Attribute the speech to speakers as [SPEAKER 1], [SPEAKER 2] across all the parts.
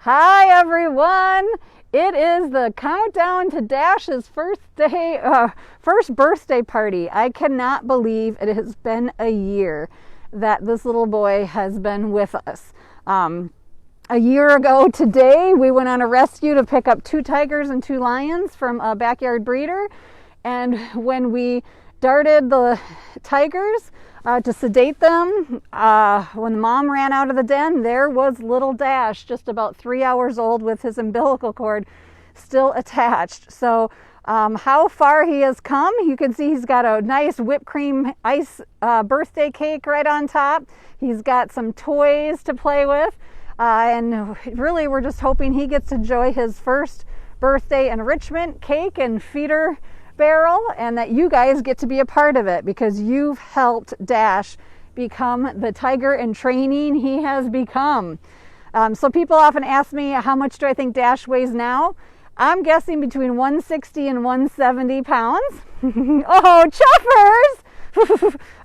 [SPEAKER 1] Hi everyone! It is the countdown to Dash's first birthday party. I cannot believe it has been a year that this little boy has been with us. A year ago today, we went on a rescue to pick up 2 tigers and 2 lions from a backyard breeder. And when we darted the tigers to sedate them, when the mom ran out of the den, there was little Dash, just about 3 hours old, with his umbilical cord still attached. So how far he has come, you can see he's got a nice whipped cream ice birthday cake right on top. He's got some toys to play with. And really, we're just hoping he gets to enjoy his first birthday enrichment cake and feeder barrel, and that you guys get to be a part of it because you've helped Dash become the tiger in training he has become. So people often ask me, how much do I think Dash weighs now? I'm guessing between 160 and 170 pounds. Oh, Chuffers!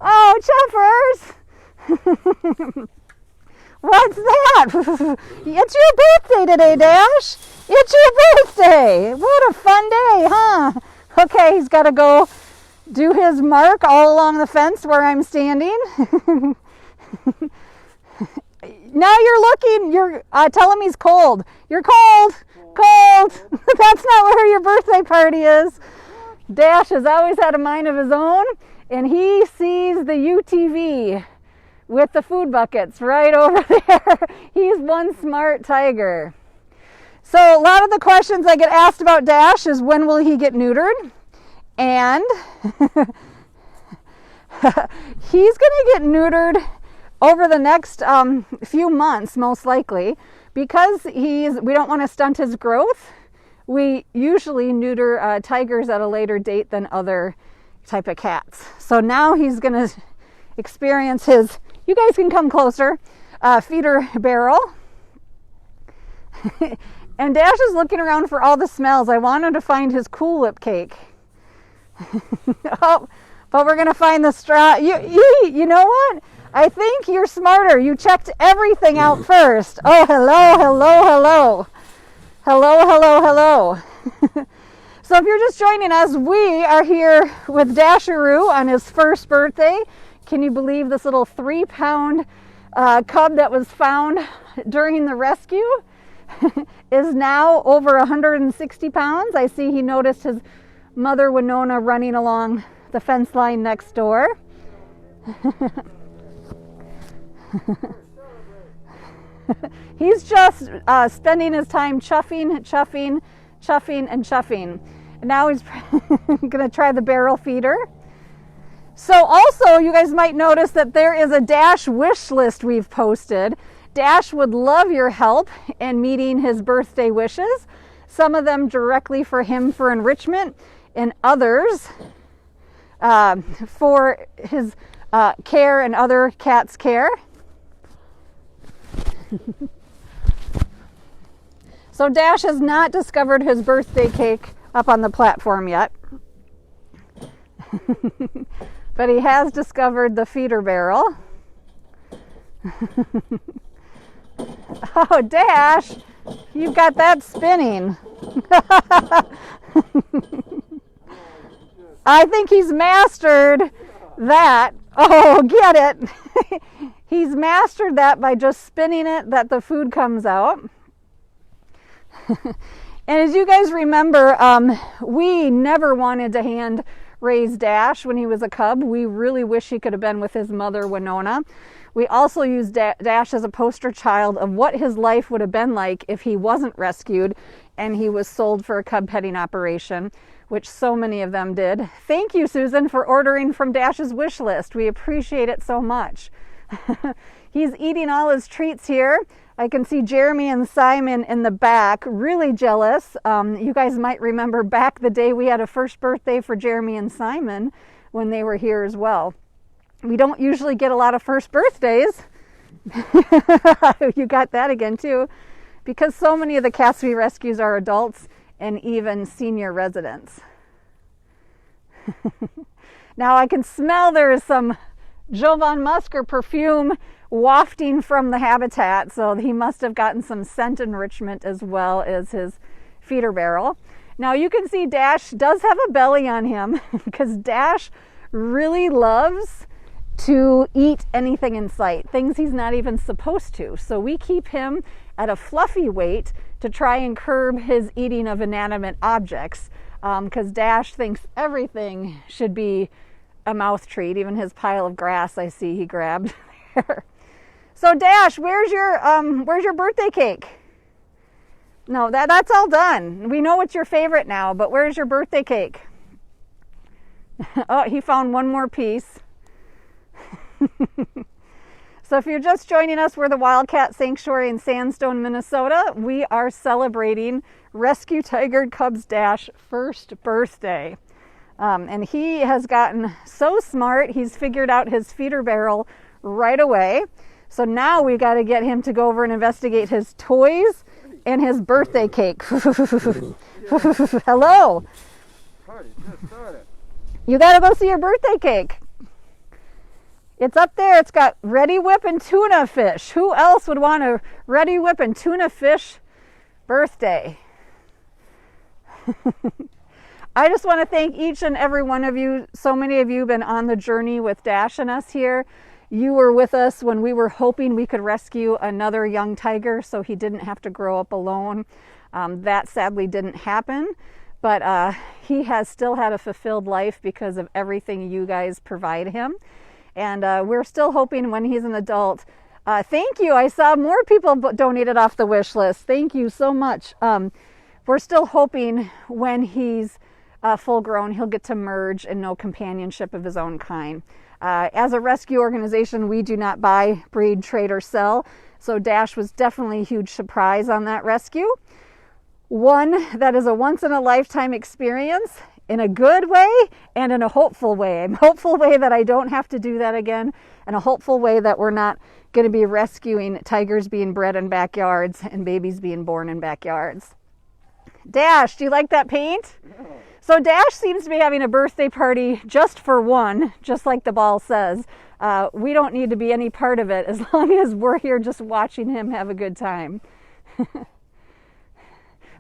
[SPEAKER 1] Oh, Chuffers! What's that? It's your birthday today, Dash. It's your birthday. What a fun day, huh? Okay, he's got to go do his mark all along the fence where I'm standing. Now tell him he's cold. You're cold. Cold. That's not where your birthday party is. Dash has always had a mind of his own, and he sees the UTV with the food buckets right over there. He's one smart tiger. So a lot of the questions I get asked about Dash is, when will he get neutered? And he's going to get neutered over the next few months, most likely, because we don't want to stunt his growth. We usually neuter tigers at a later date than other type of cats. So now he's going to experience his, you guys can come closer, feeder barrel. And Dash is looking around for all the smells. I want him to find his Cool Whip cake. Oh, but we're going to find the straw. You know what? I think you're smarter. You checked everything out first. Oh, hello, hello, hello. Hello, hello, hello. So if you're just joining us, we are here with Dasharoo on his first birthday. Can you believe this little 3-pound cub that was found during the rescue is now over 160 pounds. I see he noticed his mother Winona running along the fence line next door. He's just spending his time chuffing, and chuffing. And now he's going to try the barrel feeder. So also, you guys might notice that there is a Dash wish list we've posted. Dash would love your help in meeting his birthday wishes. Some of them directly for him for enrichment, and others for his care and other cats' care. So Dash has not discovered his birthday cake up on the platform yet. But he has discovered the feeder barrel. Oh, Dash, you've got that spinning. I think he's mastered that. Oh, get it. He's mastered that by just spinning it, that the food comes out. And as you guys remember, we never wanted to hand raise Dash when he was a cub. We really wish he could have been with his mother, Winona. We also used Dash as a poster child of what his life would have been like if he wasn't rescued and he was sold for a cub petting operation, which so many of them did. Thank you, Susan, for ordering from Dash's wish list. We appreciate it so much. He's eating all his treats here. I can see Jeremy and Simon in the back, really jealous. You guys might remember back the day we had a first birthday for Jeremy and Simon when they were here as well. We don't usually get a lot of first birthdays. You got that again too, because so many of the cats we rescue are adults and even senior residents. Now I can smell there is some Jovan Musk or perfume wafting from the habitat, so he must have gotten some scent enrichment as well as his feeder barrel. Now you can see Dash does have a belly on him because Dash really loves to eat anything in sight, things he's not even supposed to. So we keep him at a fluffy weight to try and curb his eating of inanimate objects, because Dash thinks everything should be a mouth treat, even his pile of grass I see he grabbed there. So Dash, where's your birthday cake? No, that's all done. We know it's your favorite now, but where's your birthday cake? Oh, he found one more piece. So if you're just joining us, we're the Wildcat Sanctuary in Sandstone, Minnesota. We are celebrating Rescue Tiger Cub's Dash first birthday. And he has gotten so smart, he's figured out his feeder barrel right away. So now we got to get him to go over and investigate his toys and his birthday cake. Hello.
[SPEAKER 2] Party just started.
[SPEAKER 1] You got to go see your birthday cake. It's up there. It's got Ready Whip and tuna fish. Who else would want a Ready Whip and tuna fish birthday? I just want to thank each and every one of you. So many of you have been on the journey with Dash and us here. You were with us when we were hoping we could rescue another young tiger so he didn't have to grow up alone. That sadly didn't happen, but he has still had a fulfilled life because of everything you guys provide him. And we're still hoping when he's an adult. Thank you. I saw more people donated off the wish list. Thank you so much. We're still hoping when he's full grown, he'll get to merge and know companionship of his own kind. As a rescue organization, we do not buy, breed, trade, or sell. So Dash was definitely a huge surprise on that rescue. One that is a once-in-a-lifetime experience in a good way and in a hopeful way. A hopeful way that I don't have to do that again, and a hopeful way that we're not going to be rescuing tigers being bred in backyards and babies being born in backyards. Dash, do you like that paint?
[SPEAKER 2] No.
[SPEAKER 1] So Dash seems to be having a birthday party just for one, just like the ball says. We don't need to be any part of it as long as we're here just watching him have a good time.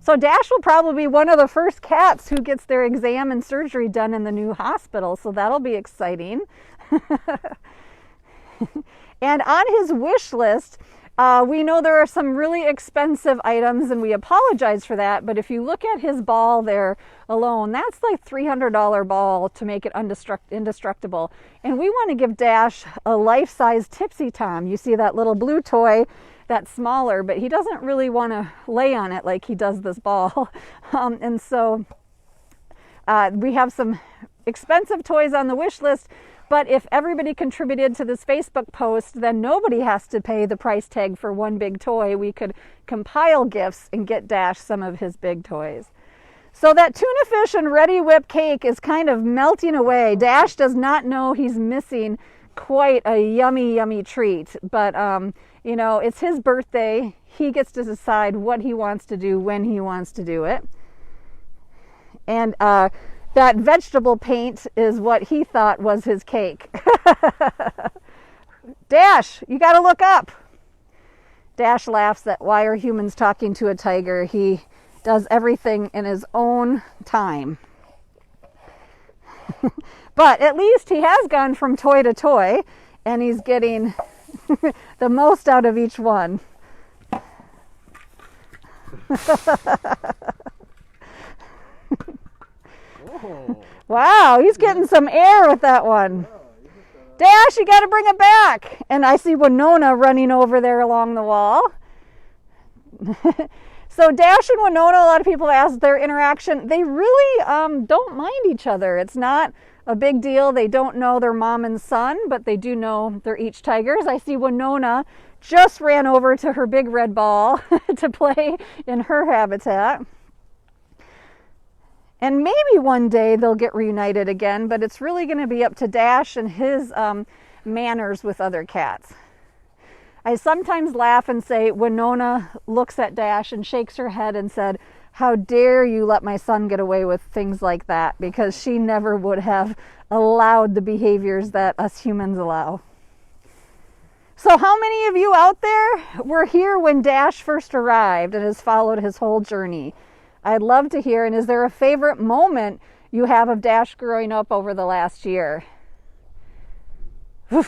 [SPEAKER 1] So Dash will probably be one of the first cats who gets their exam and surgery done in the new hospital, so that'll be exciting. And on his wish list, we know there are some really expensive items, and we apologize for that, but if you look at his ball there alone, that's like $300 ball to make it indestructible. And we want to give Dash a life-size Tipsy Tom. You see that little blue toy that's smaller, but he doesn't really want to lay on it like he does this ball. And so we have some expensive toys on the wish list, but if everybody contributed to this Facebook post, then nobody has to pay the price tag for one big toy. We could compile gifts and get Dash some of his big toys. So that tuna fish and Ready Whip cake is kind of melting away. Dash does not know he's missing quite a yummy, yummy treat, but you know, it's his birthday. He gets to decide what he wants to do when he wants to do it. And that vegetable paint is what he thought was his cake. Dash, you got to look up. Dash laughs at why are humans talking to a tiger. He does everything in his own time. But at least he has gone from toy to toy, and he's getting the most out of each one. Wow, he's getting some air with that one. Dash, you got to bring it back. And I see Winona running over there along the wall. So Dash and Winona, a lot of people ask their interaction. They really don't mind each other. It's not a big deal. They don't know their mom and son, but they do know they're each tigers. I see Winona just ran over to her big red ball to play in her habitat. And maybe one day they'll get reunited again, but it's really going to be up to Dash and his manners with other cats. I sometimes laugh and say Winona looks at Dash and shakes her head and said, "How dare you let my son get away with things like that?" Because she never would have allowed the behaviors that us humans allow. So how many of you out there were here when Dash first arrived and has followed his whole journey? I'd love to hear. And is there a favorite moment you have of Dash growing up over the last year? Oh,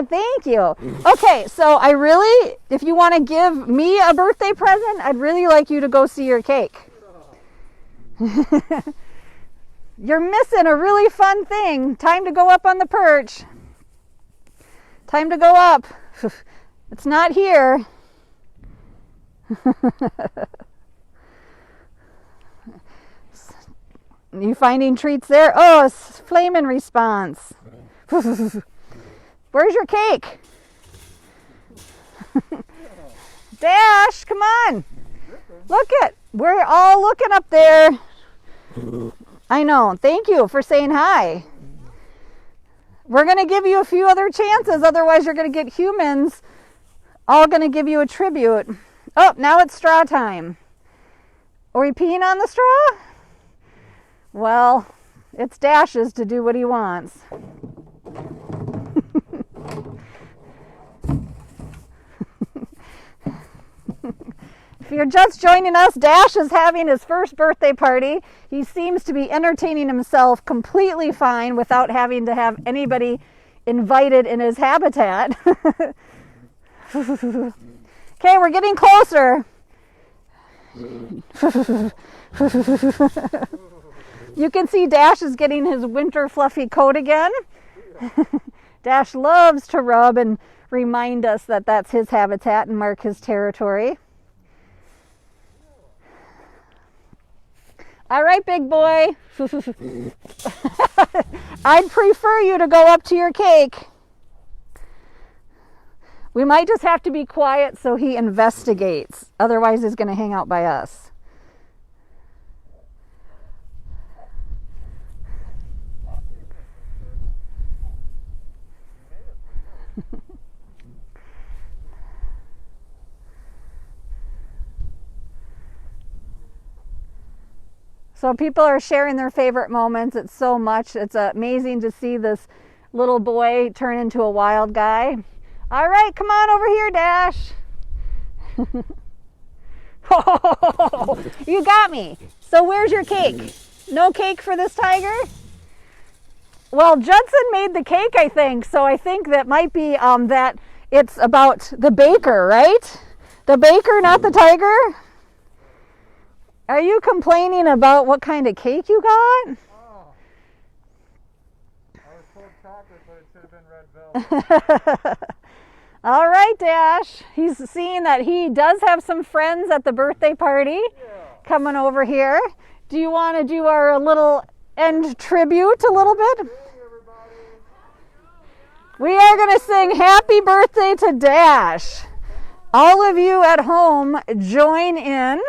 [SPEAKER 1] thank you. Okay, so if you want to give me a birthday present, I'd really like you to go see your cake. You're missing a really fun thing. Time to go up on the perch. Time to go up. It's not here. You finding treats there? Oh, it's flaming response. Where's your cake? Dash, come on. Look it. We're all looking up there. I know. Thank you for saying hi. We're going to give you a few other chances. Otherwise, you're going to get humans all going to give you a tribute. Oh, now it's straw time. Are we peeing on the straw? Well, it's Dash's to do what he wants. If you're just joining us, Dash is having his first birthday party. He seems to be entertaining himself completely fine without having to have anybody invited in his habitat. Okay, we're getting closer. You can see Dash is getting his winter fluffy coat again. Dash loves to rub and remind us that that's his habitat and mark his territory. All right, big boy. I'd prefer you to go up to your cake. We might just have to be quiet so he investigates. Otherwise, he's going to hang out by us. So people are sharing their favorite moments. It's so much. It's amazing to see this little boy turn into a wild guy. All right, come on over here, Dash. Oh, you got me. So where's your cake? No cake for this tiger? Well, Judson made the cake, I think. So I think that might be that it's about the baker, right? The baker, not the tiger? Are you complaining about what kind of cake you got?
[SPEAKER 2] Oh. I was told chocolate, but it should have been red velvet.
[SPEAKER 1] All right, Dash. He's seeing that he does have some friends at the birthday party coming over here. Do you want to do our little end tribute a little bit? We are going to sing Happy Birthday to Dash. All of you at home join in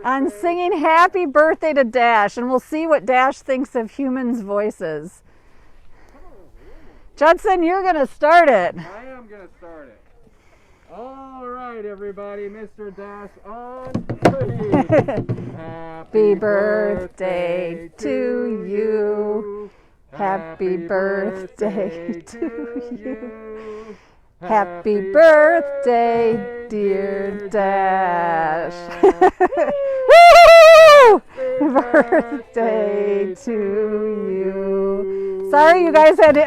[SPEAKER 1] on singing Happy Birthday to Dash, and we'll see what Dash thinks of humans' voices. Judson, you're going to start it.
[SPEAKER 2] I am going to start it. All right, everybody, Mr. Dash on three.
[SPEAKER 1] Happy birthday to you. Happy birthday to you. Happy birthday, dear Dash. Woo! Birthday to you. Sorry you guys had to,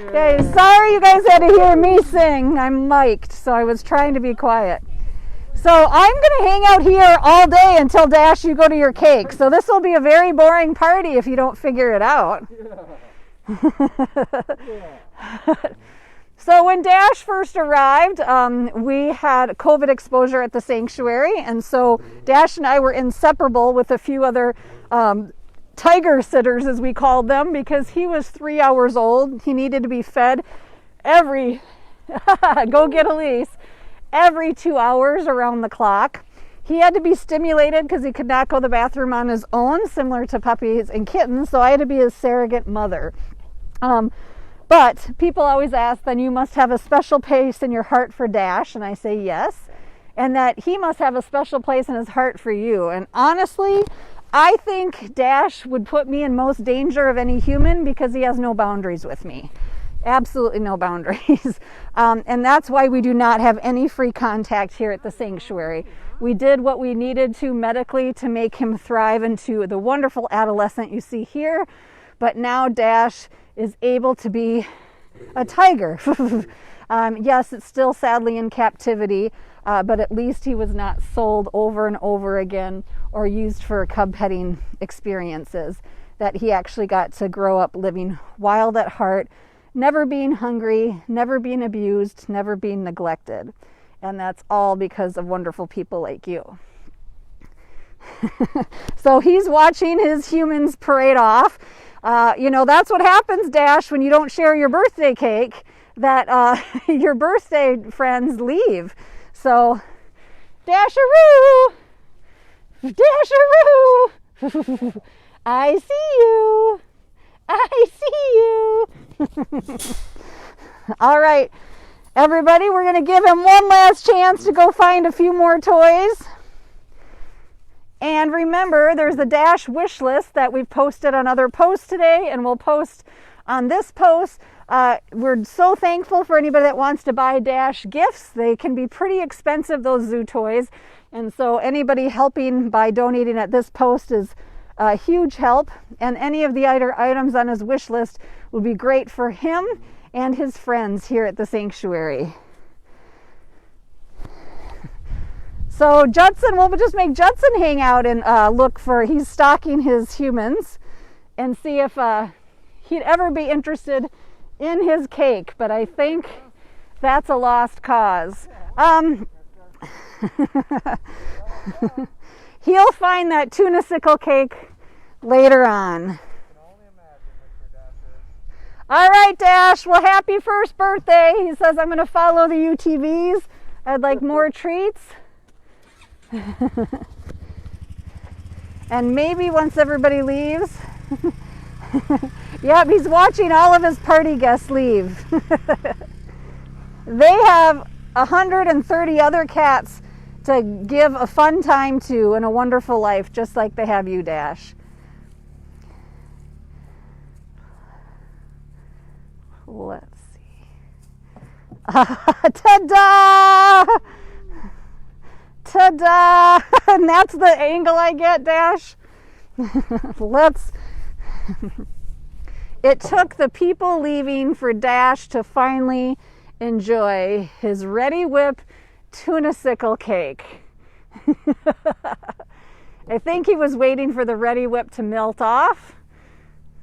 [SPEAKER 1] okay, sorry you guys had to hear me sing. I'm mic'd, so I was trying to be quiet. So I'm going to hang out here all day until, Dash, you go to your cake. So this will be a very boring party if you don't figure it out. So when Dash first arrived, we had COVID exposure at the sanctuary, and so Dash and I were inseparable with a few other tiger sitters, as we called them, because he was 3 hours old. He needed to be fed every, go get Elise, every 2 hours around the clock. He had to be stimulated because he could not go to the bathroom on his own, similar to puppies and kittens, so I had to be his surrogate mother. But people always ask, then you must have a special place in your heart for Dash, and I say yes, and that he must have a special place in his heart for you. And honestly, I think Dash would put me in most danger of any human because he has no boundaries with me. Absolutely no boundaries. And that's why we do not have any free contact here at the sanctuary. We did what we needed to medically to make him thrive into the wonderful adolescent you see here. But now Dash is able to be a tiger. Yes, it's still sadly in captivity, but at least he was not sold over and over again or used for cub petting experiences. That he actually got to grow up living wild at heart, never being hungry, never being abused, never being neglected. And that's all because of wonderful people like you. So he's watching his humans parade off. That's what happens, Dash, when you don't share your birthday cake, that your birthday friends leave. So, Dasharoo! Dasharoo! I see you! I see you! All right, everybody, we're going to give him one last chance to go find a few more toys. And remember, there's the Dash wish list that we've posted on other posts today, and we'll post on this post. We're so thankful for anybody that wants to buy Dash gifts. They can be pretty expensive, those zoo toys. And so anybody helping by donating at this post is a huge help. And any of the items on his wish list would be great for him and his friends here at the sanctuary. So Judson, we'll just make Judson hang out and he's stalking his humans and see if he'd ever be interested in his cake, but I think that's a lost cause. He'll find that tuna sickle cake later on. All right, Dash, well, happy first birthday. He says, I'm going to follow the UTVs. I'd like more treats. And maybe once everybody leaves. Yep, he's watching all of his party guests leave. They have 130 other cats to give a fun time to and a wonderful life, just like they have you, Dash. Let's see. Ta-da! Ta-da! And that's the angle I get, Dash. It took the people leaving for Dash to finally enjoy his Ready Whip tuna sickle cake. I think he was waiting for the Ready Whip to melt off,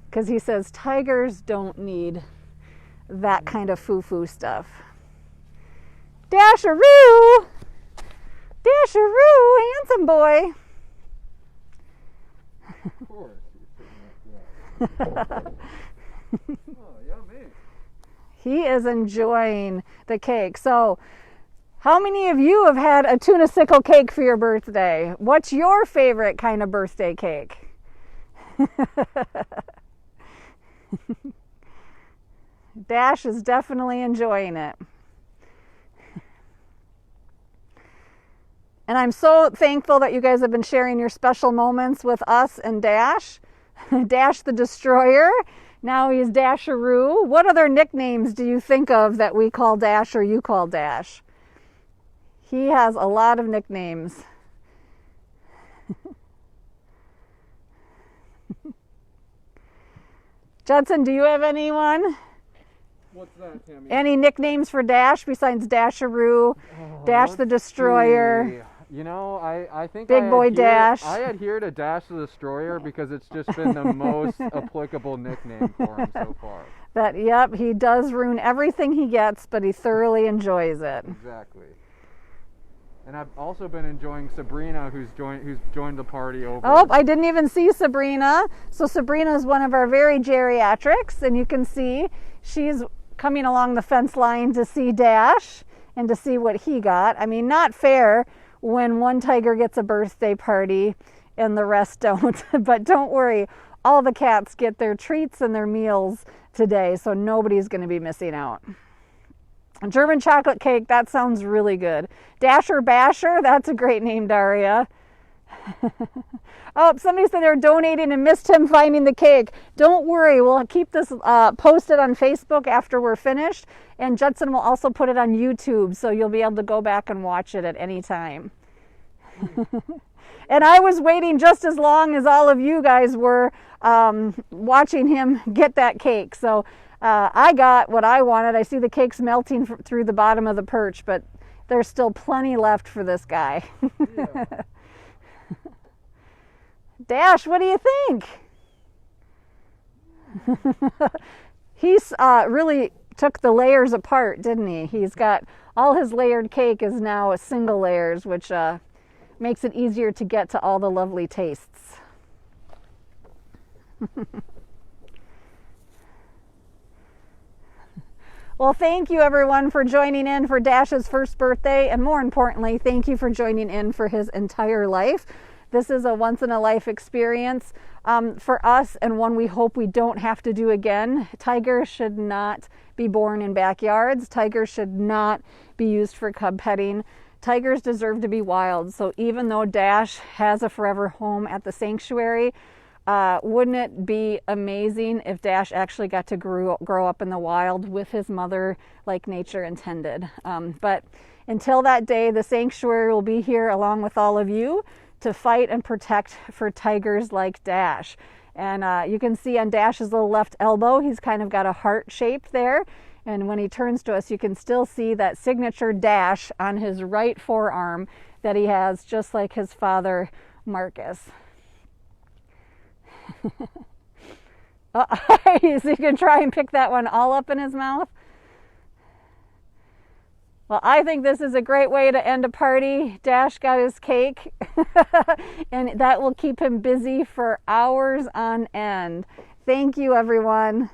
[SPEAKER 1] because he says tigers don't need that kind of foo-foo stuff. Dasharoo! Dasharoo, handsome boy.
[SPEAKER 2] Of course. Oh, yummy.
[SPEAKER 1] He is enjoying the cake. So, how many of you have had a tuna sickle cake for your birthday? What's your favorite kind of birthday cake? Dash is definitely enjoying it. And I'm so thankful that you guys have been sharing your special moments with us and Dash. Dash the Destroyer. Now he's Dasharoo. What other nicknames do you think of that we call Dash or you call Dash? He has a lot of nicknames. Judson, do you have anyone?
[SPEAKER 2] What's that, Tammy?
[SPEAKER 1] Any nicknames for Dash besides Dasharoo, Dash the Destroyer?
[SPEAKER 2] See. You know, I think
[SPEAKER 1] Big Boy Dash.
[SPEAKER 2] I adhere to Dash the Destroyer because it's just been the most applicable nickname for him so far.
[SPEAKER 1] Yep, he does ruin everything he gets, but he thoroughly enjoys it.
[SPEAKER 2] Exactly. And I've also been enjoying Sabrina, who's joined the party over.
[SPEAKER 1] Oh, I didn't even see Sabrina. So Sabrina is one of our very geriatrics, and you can see she's coming along the fence line to see Dash and to see what he got. I mean, not fair when one tiger gets a birthday party and the rest don't. But don't worry, all the cats get their treats and their meals today, so nobody's going to be missing out. German chocolate cake, that sounds really good. Dasher Basher, that's a great name, Daria. Oh, somebody said they're donating and missed him finding the cake. Don't worry, we'll keep this posted on Facebook after we're finished, and Judson will also put it on YouTube, so you'll be able to go back and watch it at any time. And I was waiting just as long as all of you guys were watching him get that cake. So I got what I wanted. I see the cake's melting through the bottom of the perch, but there's still plenty left for this guy.
[SPEAKER 2] Yeah.
[SPEAKER 1] Dash, what do you think? He's really took the layers apart, didn't he? He's got all his layered cake is now single layers, which makes it easier to get to all the lovely tastes. Well, thank you everyone for joining in for Dash's first birthday, and more importantly, thank you for joining in for his entire life. This is a once-in-a-life experience for us, and one we hope we don't have to do again. Tigers should not be born in backyards. Tigers should not be used for cub petting. Tigers deserve to be wild, so even though Dash has a forever home at the sanctuary, wouldn't it be amazing if Dash actually got to grow up in the wild with his mother like nature intended? But until that day, the sanctuary will be here along with all of you to fight and protect for tigers like Dash. And you can see on Dash's little left elbow, he's kind of got a heart shape there. And when he turns to us, you can still see that signature dash on his right forearm that he has, just like his father, Marcus. So you can try and pick that one all up in his mouth. Well, I think this is a great way to end a party. Dash got his cake, and that will keep him busy for hours on end. Thank you, everyone.